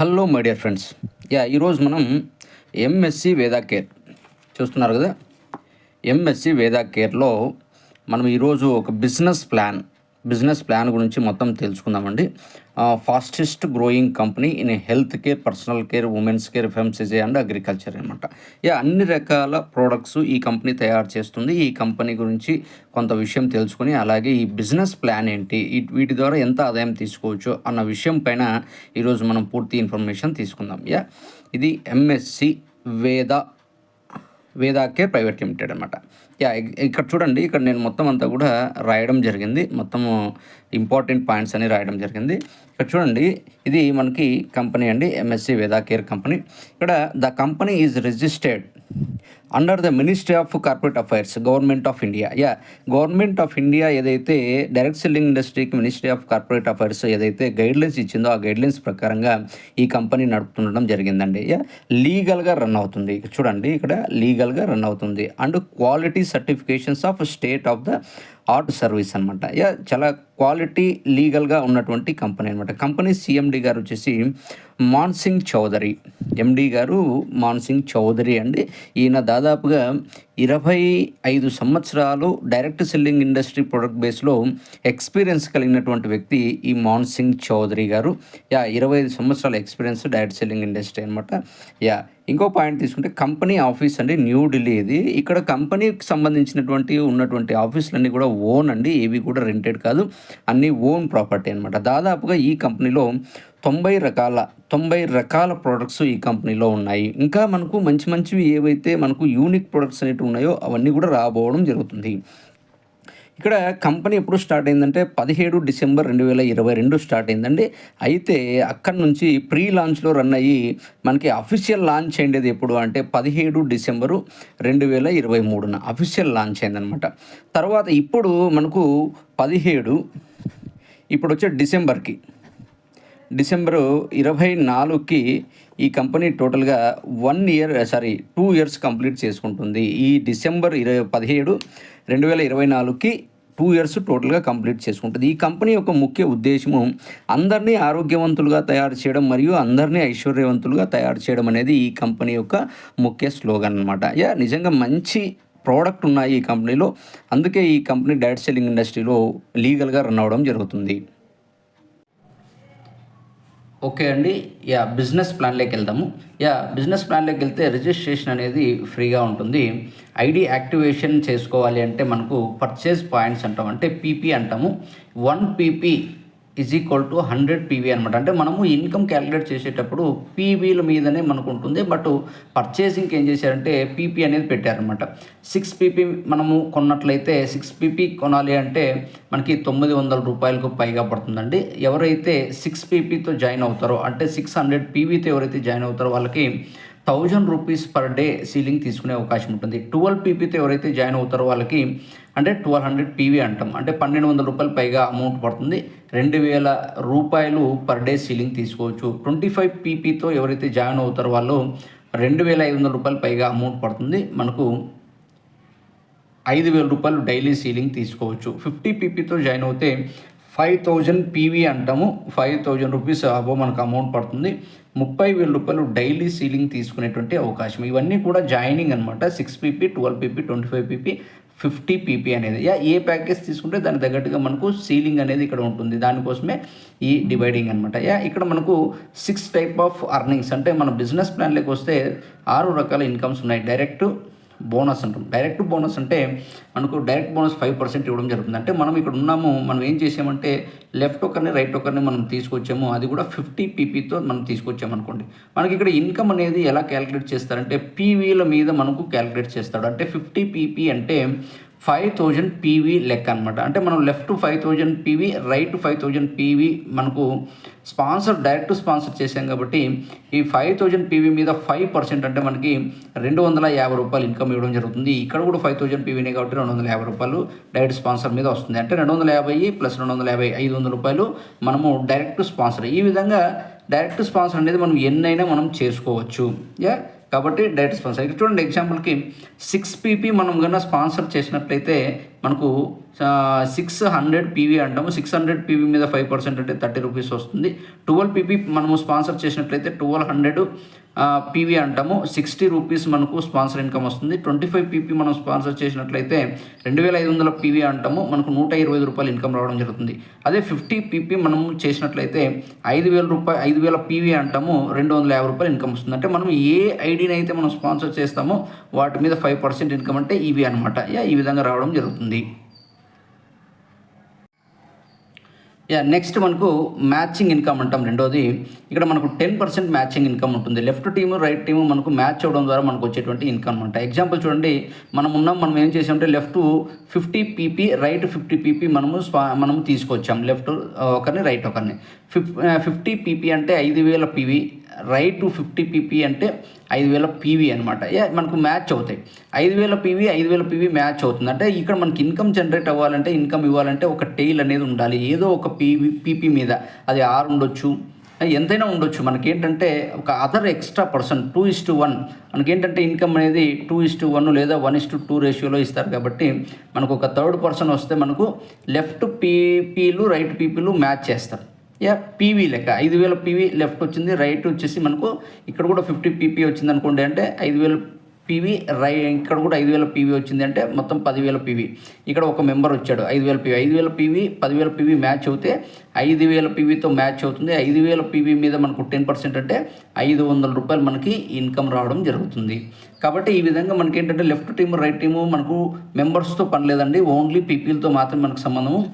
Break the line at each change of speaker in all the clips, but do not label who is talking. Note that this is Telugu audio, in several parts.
Hello my dear friends. ఈరోజు మనం ఎంఎస్సి వేదా కేర్ చూస్తున్నారు కదా. ఎంఎస్సి వేదా కేర్లో మనం ఈరోజు ఒక బిజినెస్ ప్లాన్ గురించి మొత్తం తెలుసుకుందామండి. Fastest growing company in health care, personal care, women's care, FMCG and agriculture అనమాట. అన్ని రకాల ప్రోడక్ట్స్ ఈ కంపెనీ తయారు చేస్తుంది. ఈ కంపెనీ గురించి కొంత విషయం తెలుసుకుని, అలాగే ఈ బిజినెస్ ప్లాన్ ఏంటి, వీటి ద్వారా ఎంత ఆదాయం తీసుకోవచ్చు అన్న విషయం పైన ఈరోజు మనం పూర్తి ఇన్ఫర్మేషన్ తీసుకుందాం. ఇది ఎంఎస్సి వేదా కేర్ ప్రైవేట్ లిమిటెడ్ అనమాట. ఇక్కడ చూడండి, ఇక్కడ నేను మొత్తం అంతా కూడా రాయడం జరిగింది. మొత్తము ఇంపార్టెంట్ పాయింట్స్ అని రాయడం జరిగింది. ఇక్కడ చూడండి, ఇది మనకి కంపెనీ అండి, ఎంఎస్సి వేదా కేర్ కంపెనీ. ఇక్కడ the company is registered under the ministry of corporate affairs, government of India. Government of India ఏదైతే డైరెక్ట్ సెల్లింగ్ ఇండస్ట్రీకి మినిస్ట్రీ ఆఫ్ కార్పొరేట్ అఫైర్స్ ఏదైతే గైడ్లైన్స్ ఇచ్చిందో ఆ గైడ్లైన్స్ ప్రకారంగా ఈ కంపెనీ నడుపుతుండడం జరిగిందండి. లీగల్గా రన్ అవుతుంది. చూడండి, ఇక్కడ లీగల్గా రన్ అవుతుంది and quality certifications of state of the art service అనమాట. చాలా క్వాలిటీ లీగల్గా ఉన్నటువంటి కంపెనీ అనమాట. కంపెనీ సిఎండి గారు వచ్చేసి మాన్సింగ్ చౌదరి, ఎండి గారు మాన్సింగ్ చౌదరి అండి. ఈయన దాదాపుగా 25 సంవత్సరాలు డైరెక్ట్ సెల్లింగ్ ఇండస్ట్రీ ప్రొడక్ట్ బేస్లో ఎక్స్పీరియన్స్ కలిగినటువంటి వ్యక్తి ఈ మాన్సింగ్ చౌదరి గారు. 25 సంవత్సరాల ఎక్స్పీరియన్స్ డైరెక్ట్ సెల్లింగ్ ఇండస్ట్రీ అనమాట. ఇంకో పాయింట్ తీసుకుంటే కంపెనీ ఆఫీస్ అండి, న్యూఢిల్లీ. ఇది ఇక్కడ కంపెనీకి సంబంధించినటువంటి ఉన్నటువంటి ఆఫీసులన్నీ కూడా ఓన్ అండి, ఏవి కూడా రెంటెడ్ కాదు, అన్నీ ఓన్ ప్రాపర్టీ అనమాట. దాదాపుగా ఈ కంపెనీలో 90 రకాల ప్రోడక్ట్స్ ఈ కంపెనీలో ఉన్నాయి. ఇంకా మనకు మంచివి ఏవైతే మనకు యూనిక్ ప్రోడక్ట్స్ అనేవి ఉన్నాయో అవన్నీ కూడా రాబోవడం జరుగుతుంది. ఇక్కడ కంపెనీ ఎప్పుడు స్టార్ట్ అయిందంటే 17 డిసెంబర్ 2022 స్టార్ట్ అయిందండి. అయితే అక్కడి నుంచి ప్రీ లాంచ్లో రన్ అయ్యి మనకి అఫీషియల్ లాంచ్ అయ్యేది ఎప్పుడు అంటే 17 డిసెంబరు 2023 అఫీషియల్ లాంచ్ అయిందనమాట. తర్వాత ఇప్పుడు మనకు 17 ఇప్పుడు వచ్చే డిసెంబరు 24కి ఈ కంపెనీ టోటల్గా 2 ఇయర్స్ కంప్లీట్ చేసుకుంటుంది. ఈ డిసెంబర్ 17, 2024కి 2 ఇయర్స్ టోటల్గా కంప్లీట్ చేసుకుంటుంది. ఈ కంపెనీ యొక్క ముఖ్య ఉద్దేశము అందరినీ ఆరోగ్యవంతులుగా తయారు చేయడం మరియు అందరినీ ఐశ్వర్యవంతులుగా తయారు చేయడం అనేది ఈ కంపెనీ యొక్క ముఖ్య స్లోగన్ అనమాట. నిజంగా మంచి ప్రోడక్ట్ ఉన్నాయి ఈ కంపెనీలో. అందుకే ఈ కంపెనీ డైరెక్ట్ సెల్లింగ్ ఇండస్ట్రీలో లీగల్గా రన్ అవ్వడం జరుగుతుంది. ఓకే అండి, బిజినెస్ ప్లాన్లోకి వెళ్దాము. బిజినెస్ ప్లాన్లోకి వెళ్తే రిజిస్ట్రేషన్ అనేది ఫ్రీగా ఉంటుంది. ఐడి యాక్టివేషన్ చేసుకోవాలి అంటే మనకు పర్చేజ్ పాయింట్స్ అంటాం, అంటే పీపీ అంటాము. 1 PP is equal to 100 PV అనమాట. అంటే మనము ఇన్కమ్ క్యాలిక్యులేట్ చేసేటప్పుడు పీవీల మీదనే మనకు ఉంటుంది. బట్ పర్చేసింగ్కి ఏం చేశారంటే పీపీ అనేది పెట్టారనమాట. 6 పీపీ మనము కొన్నట్లయితే 6 పీపీ కొనాలి అంటే మనకి 900 రూపాయలకు పైగా పడుతుందండి. ఎవరైతే 6 పీపీతో జాయిన్ అవుతారో అంటే 600 పీవీతో ఎవరైతే జాయిన్ అవుతారో వాళ్ళకి 1000 రూపీస్ పర్ డే సీలింగ్ తీసుకునే అవకాశం ఉంటుంది. 12 పీపీతో ఎవరైతే జాయిన్ అవుతారో వాళ్ళకి అంటే 1200 పీవీ అంటాం, అంటే 1200 రూపాయలు పైగా అమౌంట్ పడుతుంది. 2000 రూపాయలు పర్ డే సీలింగ్ తీసుకోవచ్చు. 25 పీపీతో ఎవరైతే జాయిన్ అవుతారో వాళ్ళు 2500 రూపాయలు పైగా అమౌంట్ పడుతుంది. మనకు 5000 రూపాయలు డైలీ సీలింగ్ తీసుకోవచ్చు. 50 పీపీతో జాయిన్ అవుతే 5000 పీవీ అంటాము, 5000 రూపీస్ అబో మనకు అమౌంట్ పడుతుంది. 30,000 రూపాయలు డైలీ సీలింగ్ తీసుకునేటువంటి అవకాశం. ఇవన్నీ కూడా జాయినింగ్ అనమాట. 6 పీపీ, 12 పీపీ, 25 పీపీ, 50 పీపీ అనేది. ఏ ప్యాకేజ్ తీసుకుంటే దానికి తగ్గట్టుగా మనకు సీలింగ్ అనేది ఇక్కడ ఉంటుంది. దానికోసమే ఈ డివైడింగ్ అనమాట. ఇక్కడ మనకు 6 టైప్ ఆఫ్ అర్నింగ్స్, అంటే మన బిజినెస్ ప్లాన్లోకి వస్తే 6 రకాల ఇన్కమ్స్ ఉన్నాయి. డైరెక్ట్ బోనస్ అంటాం. డైరెక్ట్ బోనస్ అంటే మనకు డైరెక్ట్ బోనస్ 5% ఇవ్వడం జరుగుతుంది. అంటే మనం ఇక్కడ ఉన్నాము, మనం ఏం చేసామంటే లెఫ్ట్ ఒకరిని రైట్ ఒకరిని మనం తీసుకొచ్చాము, అది కూడా 50 పీపీతో మనం తీసుకొచ్చామనుకోండి. మనకి ఇక్కడ ఇన్కమ్ అనేది ఎలా క్యాలిక్యులేట్ చేస్తారంటే పీవీల మీద మనకు క్యాలిక్యులేట్ చేస్తాడు. అంటే 50 పీపీ అంటే 5000 పీవీ లెక్క అనమాట. అంటే మనం లెఫ్ట్ 5000 పీవీ, రైట్ 5000 పీవీ మనకు డైరెక్ట్ స్పాన్సర్ చేసాం కాబట్టి ఈ 5000 పీవీ మీద 5% అంటే మనకి 250 రూపాయలు ఇన్కమ్ ఇవ్వడం జరుగుతుంది. ఇక్కడ కూడా 5000 పీవీనే కాబట్టి 250 రూపాయలు డైరెక్ట్ స్పాన్సర్ మీద వస్తుంది. అంటే 250 ప్లస్ 250 500 రూపాయలు మనము డైరెక్ట్ స్పాన్సర్. ఈ విధంగా డైరెక్ట్ స్పాన్సర్ అనేది మనం ఎన్నైనా మనం చేసుకోవచ్చు. కాబట్టి డైరెక్ట్ స్పాన్సర్. ఇక్కడ చూడండి, ఎగ్జాంపుల్కి 6 పీపీ మనం కన్నా స్పాన్సర్ చేసినట్లయితే మనకు 600 పీవీ అంటాము. 600 పీవీ మీద 5% అంటే 30 రూపీస్ వస్తుంది. 12 పీపీ మనము స్పాన్సర్ చేసినట్లయితే 1200 పీవీ అంటాము. 60 రూపీస్ మనకు స్పాన్సర్ ఇన్కమ్ వస్తుంది. 25 పీపీ మనం స్పాన్సర్ చేసినట్లయితే 2500 పీవీ అంటాము. మనకు 125 రూపాయలు ఇన్కమ్ రావడం జరుగుతుంది. అదే 50 పీపీ మనము చేసినట్లయితే 5000 పీవీ అంటాము. 250 రూపాయలు ఇన్కమ్ వస్తుంది. అంటే మనం ఏ ఐడిని అయితే మనం స్పాన్సర్ చేస్తామో వాటి మీద 5% ఇన్కమ్ అంటే ఇవి అనమాట. ఈ విధంగా రావడం జరుగుతుంది. నెక్స్ట్ మనకు మ్యాచింగ్ ఇన్కమ్ అంటాం. రెండోది ఇక్కడ మనకు 10% మ్యాచింగ్ ఇన్కమ్ ఉంటుంది. లెఫ్ట్ టీము రైట్ టీము మనకు మ్యాచ్ అవ్వడం ద్వారా మనకు వచ్చేటువంటి ఇన్కమ్ అంట. ఎగ్జాంపుల్ చూడండి, మనం ఏం చేసామంటే లెఫ్ట్ 50 పీపీ రైట్ 50 పీపీ మనము తీసుకొచ్చాం. లెఫ్ట్ ఒకరిని రైట్ ఒకరిని. 50 పీపీ అంటే 5000 పీవీ, రైట్ 50 పీపీ అంటే 5000 పీవీ అనమాట. మనకు మ్యాచ్ అవుతాయి. 5000 పీవీ మ్యాచ్ అవుతుంది. అంటే ఇక్కడ మనకి ఇన్కమ్ జనరేట్ అవ్వాలంటే, ఇన్కమ్ ఇవ్వాలంటే ఒక టెయిల్ అనేది ఉండాలి. ఏదో ఒక పీపీ మీద అది 6 ఉండొచ్చు, ఎంతైనా ఉండొచ్చు. మనకేంటంటే ఒక అదర్ ఎక్స్ట్రా పర్సన్ 2:1 మనకేంటంటే ఇన్కమ్ అనేది 2:1 లేదా 1:2 రేషియోలో ఇస్తారు. కాబట్టి మనకు ఒక థర్డ్ పర్సన్ వస్తే మనకు లెఫ్ట్ పీపీలు రైట్ పీపీలు మ్యాచ్ చేస్తారు. పీవీ లెక్క 5000 పీవీ లెఫ్ట్ వచ్చింది, రైట్ వచ్చేసి మనకు ఇక్కడ కూడా 50 పీపీ వచ్చింది అనుకోండి. అంటే 5000 పీవీ ఇక్కడ కూడా 5000 పీవీ వచ్చింది అంటే మొత్తం 10000 పీవీ. ఇక్కడ ఒక మెంబర్ వచ్చాడు 5000 పీవీ 10000 పీవీ మ్యాచ్ అవుతే 5000 పీవీతో మ్యాచ్ అవుతుంది. 5000 పీవీ మీద మనకు 10% అంటే 500 రూపాయలు మనకి ఇన్కమ్ రావడం జరుగుతుంది. కాబట్టి ఈ విధంగా మనకి ఏంటంటే లెఫ్ట్ టీము రైట్ టీము మనకు మెంబర్స్తో పని లేదండి, ఓన్లీ పీపీలతో మాత్రమే మనకు సంబంధం.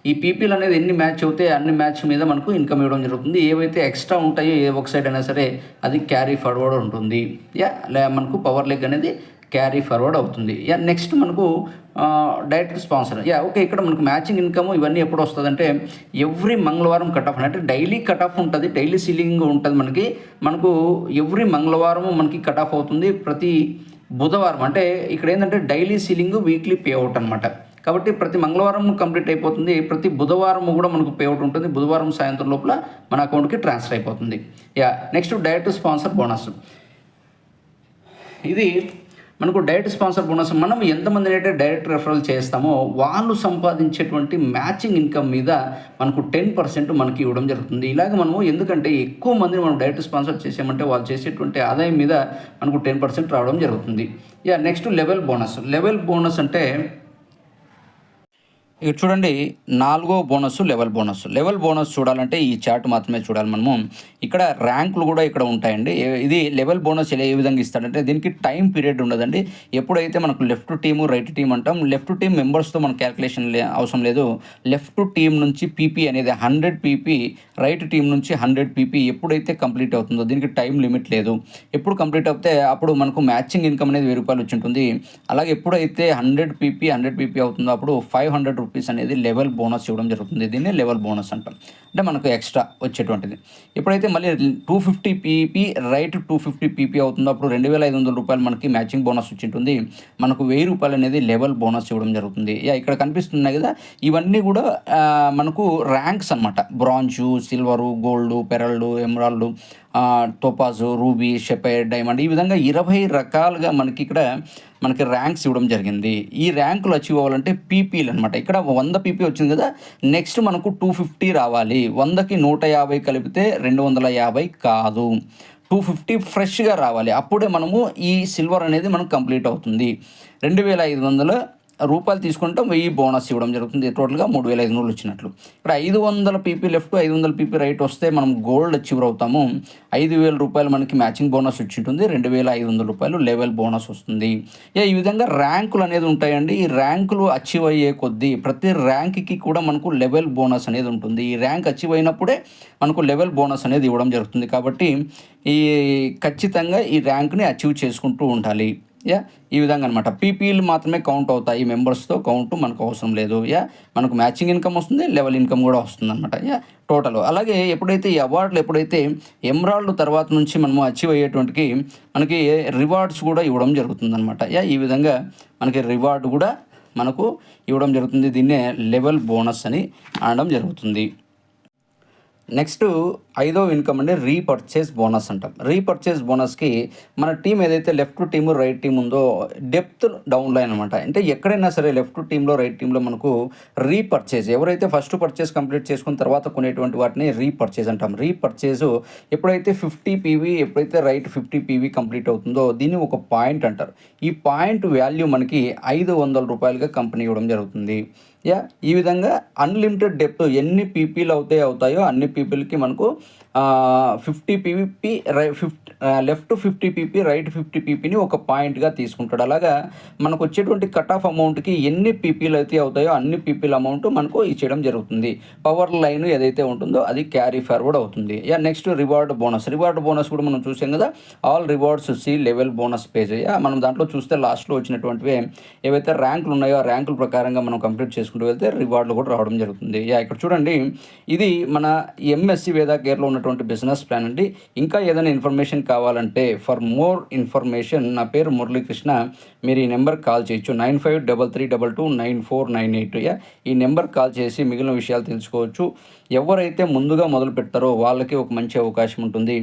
ఈ పీపీలు అనేది ఎన్ని మ్యాచ్ అవుతే అన్ని మ్యాచ్ మీద మనకు ఇన్కమ్ ఇవ్వడం జరుగుతుంది. ఏవైతే ఎక్స్ట్రా ఉంటాయో ఏ ఒక సైడ్ అయినా సరే అది క్యారీ ఫార్వర్డ్ ఉంటుంది. మనకు పవర్ లెగ్ అనేది క్యారీ ఫార్వర్డ్ అవుతుంది. నెక్స్ట్ మనకు డైరెక్ట్ స్పాన్సర్. ఓకే, ఇక్కడ మనకు మ్యాచింగ్ ఇన్కమ్ ఇవన్నీ ఎప్పుడు వస్తుందంటే ఎవ్రీ మంగళవారం కట్ ఆఫ్ అంటే డైలీ కట్ ఆఫ్ ఉంటుంది, డైలీ సీలింగ్ ఉంటుంది. మనకు ఎవ్రీ మంగళవారం మనకి కట్ ఆఫ్ అవుతుంది. ప్రతి బుధవారం అంటే ఇక్కడ ఏంటంటే daily ceiling weekly pay out అనమాట. కాబట్టి ప్రతి మంగళవారం కంప్లీట్ అయిపోతుంది. ప్రతి బుధవారం కూడా మనకు పే అవుట్ ఉంటుంది. బుధవారం సాయంత్రం లోపల మన అకౌంట్కి ట్రాన్స్ఫర్ అయిపోతుంది. Next direct sponsor bonus. ఇది మనకు డైరెక్ట్ స్పాన్సర్ బోనస్. మనం ఎంతమందిని అయితే డైరెక్ట్ రెఫరల్ చేస్తామో వాళ్ళు సంపాదించేటువంటి మ్యాచింగ్ ఇన్కమ్ మీద మనకు 10% మనకి ఇవ్వడం జరుగుతుంది. ఇలాగ మనము ఎందుకంటే ఎక్కువ మందిని మనం డైరెక్ట్ స్పాన్సర్ చేసామంటే వాళ్ళు చేసేటువంటి ఆదాయం మీద మనకు 10% రావడం జరుగుతుంది. Next level bonus. Level bonus అంటే ఇక చూడండి, 4వ bonus level bonus. Level bonus చూడాలంటే ఈ చార్ట్ మాత్రమే చూడాలి మనము. ఇక్కడ ర్యాంకులు కూడా ఇక్కడ ఉంటాయండి. ఇది లెవెల్ బోనస్ ఏ విధంగా ఇస్తాడంటే దీనికి టైం పీరియడ్ ఉండదండి. ఎప్పుడైతే మనకు లెఫ్ట్ టీము రైట్ టీం అంటాం, లెఫ్ట్ టీం మెంబర్స్తో మన క్యాల్కులేషన్ అవసరం లేదు. లెఫ్ట్ టీం నుంచి పీపీ అనేది 100 పీపీ, రైట్ టీం నుంచి 100 పీపీ ఎప్పుడైతే కంప్లీట్ అవుతుందో దీనికి టైం లిమిట్ లేదు. ఎప్పుడు కంప్లీట్ అవుతే అప్పుడు మనకు మ్యాచింగ్ ఇన్కమ్ అనేది 1000 రూపాయలు వచ్చి ఉంటుంది. అలాగే ఎప్పుడైతే 100 పీపీ అవుతుందో అప్పుడు 500 రూపీస్ అనేది లెవెల్ బోనస్ ఇవ్వడం జరుగుతుంది. దీన్ని లెవెల్ బోనస్ అంటాం. అంటే మనకు ఎక్స్ట్రా వచ్చేటువంటిది. ఎప్పుడైతే మళ్ళీ 250 పీపీ రైట్ 250 పీపీ అవుతుందో అప్పుడు 2500 రూపాయలు మనకి మ్యాచింగ్ బోనస్ వచ్చి ఉంటుంది. మనకు 1000 రూపాయలు అనేది లెవెల్ బోనస్ ఇవ్వడం జరుగుతుంది. ఇక్కడ కనిపిస్తున్నాయి కదా, ఇవన్నీ కూడా మనకు ర్యాంక్స్ అనమాట. Bronze, silver, gold, pearl, emerald, topaz, ruby, sapphire, diamond, ఈ విధంగా 20 రకాలుగా మనకి ర్యాంక్స్ ఇవ్వడం జరిగింది. ఈ ర్యాంకులు అచీవ్ అవ్వాలంటే పీపీలు అనమాట. ఇక్కడ 100 పీపీ వచ్చింది కదా, నెక్స్ట్ మనకు 250 రావాలి. 100కి 150 కలిపితే 250 కాదు, 250 ఫ్రెష్గా రావాలి. అప్పుడే మనము ఈ సిల్వర్ అనేది మనకు కంప్లీట్ అవుతుంది. 2500 రూపాయలు తీసుకుంటాం, 1000 బోనస్ ఇవ్వడం జరుగుతుంది. టోటల్గా 3500 వచ్చినట్లు. ఇక్కడ 500 పీపీ లెఫ్ట్ 500 పీపీ రైట్ వస్తే మనం గోల్డ్ అచీవ్ అవుతాము. 5000 రూపాయలు మనకి మ్యాచింగ్ బోనస్ వచ్చి ఉంటుంది. 2500 రూపాయలు లెవెల్ బోనస్ వస్తుంది. ఈ విధంగా ర్యాంకులు అనేది ఉంటాయండి. ఈ ర్యాంకులు అచీవ్ అయ్యే కొద్దీ ప్రతి ర్యాంక్కి కూడా మనకు లెవెల్ బోనస్ అనేది ఉంటుంది. ఈ ర్యాంక్ అచీవ్ అయినప్పుడే మనకు లెవెల్ బోనస్ అనేది ఇవ్వడం జరుగుతుంది. కాబట్టి ఖచ్చితంగా ఈ ర్యాంక్ని అచీవ్ చేసుకుంటూ ఉండాలి. ఈ విధంగా అనమాట. పీపీలు మాత్రమే కౌంట్ అవుతాయి, మెంబర్స్తో కౌంట్ మనకు అవసరం లేదు. మనకు మ్యాచింగ్ ఇన్కమ్ వస్తుంది, లెవెల్ ఇన్కమ్ కూడా వస్తుంది అనమాట టోటల్. అలాగే ఎప్పుడైతే ఈ అవార్డులు ఎప్పుడైతే ఎమరాల్డ్ తర్వాత నుంచి మనము అచీవ్ అయ్యేటువంటికి మనకి రివార్డ్స్ కూడా ఇవ్వడం జరుగుతుంది అనమాట. ఈ విధంగా మనకి రివార్డు కూడా మనకు ఇవ్వడం జరుగుతుంది. దీన్నే లెవెల్ బోనస్ అని అనడం జరుగుతుంది. నెక్స్ట్ ఐదో ఇన్కమ్ అండి రీపర్చేస్ బోనస్ అంటాం. రీపర్చేస్ బోనస్‌కి మన టీమ్ ఏదైతే లెఫ్ట్ టీమ్, రైట్ టీమ్ ఉందో డెప్త్ డౌన్ లైన్ అనమాట. అంటే ఎక్కడైనా సరే లెఫ్ట్ టీమ్‌లో, రైట్ టీమ్‌లో మనకు రీపర్చేజ్ ఎవరైతే ఫస్ట్ పర్చేజ్ కంప్లీట్ చేసుకున్న తర్వాత కొనేటువంటి వాటిని రీపర్చేజ్ అంటాం. రీపర్చేజు ఎప్పుడైతే 50 పీవీ ఎప్పుడైతే రైట్ 50 పీవీ కంప్లీట్ అవుతుందో దీన్ని ఒక పాయింట్ అంటారు. ఈ పాయింట్ వాల్యూ మనకి ₹500గా కంపెనీ ఇవ్వడం జరుగుతుంది. ఈ విధంగా అన్‌లిమిటెడ్ డెప్త్ ఎన్ని పీపీలు అవుతాయో అన్ని పీపుల్‌కి మనకు 50 పీవీపీ లెఫ్ట్ 50 పీపీ, రైట్ 50 పీపీని ఒక పాయింట్‌గా తీసుకుంటాడు. అలాగా మనకొచ్చేటువంటి కట్ ఆఫ్ అమౌంట్‌కి ఎన్ని పీపీలు అయితే అవుతాయో అన్ని పీపీల అమౌంట్ మనకు ఇచ్చేయడం జరుగుతుంది. పవర్ లైన్ ఏదైతే ఉంటుందో అది క్యారీ ఫార్వర్డ్ అవుతుంది. Next reward bonus. Reward bonus కూడా మనం చూసాం కదా! All rewards C level bonus page. మనం దాంట్లో చూస్తే లాస్ట్‌లో వచ్చినటువంటివి ఏవైతే ర్యాంకులు ఉన్నాయో ఆ ర్యాంకుల ప్రకారంగా మనం కంప్లీట్ చేసుకుంటూ వెళ్తే రివార్డులు కూడా రావడం జరుగుతుంది. ఇక్కడ చూడండి, ఇది మన ఎంఎస్సి వేదా కేర్‌లో ఉన్నటువంటి బిజినెస్ ప్లాన్ అండి. ఇంకా ఏదైనా ఇన్ఫర్మేషన్ కావాలంటే ఫర్ మోర్ ఇన్ఫర్మేషన్ నా పేరు మురళీకృష్ణ. మీరు ఈ నెంబర్కి కాల్ చేయొచ్చు 9533229498. ఈ నెంబర్కి కాల్ చేసి మిగిలిన విషయాలు తెలుసుకోవచ్చు. ఎవరైతే ముందుగా మొదలు పెడతారో వాళ్ళకి ఒక మంచి అవకాశం ఉంటుంది.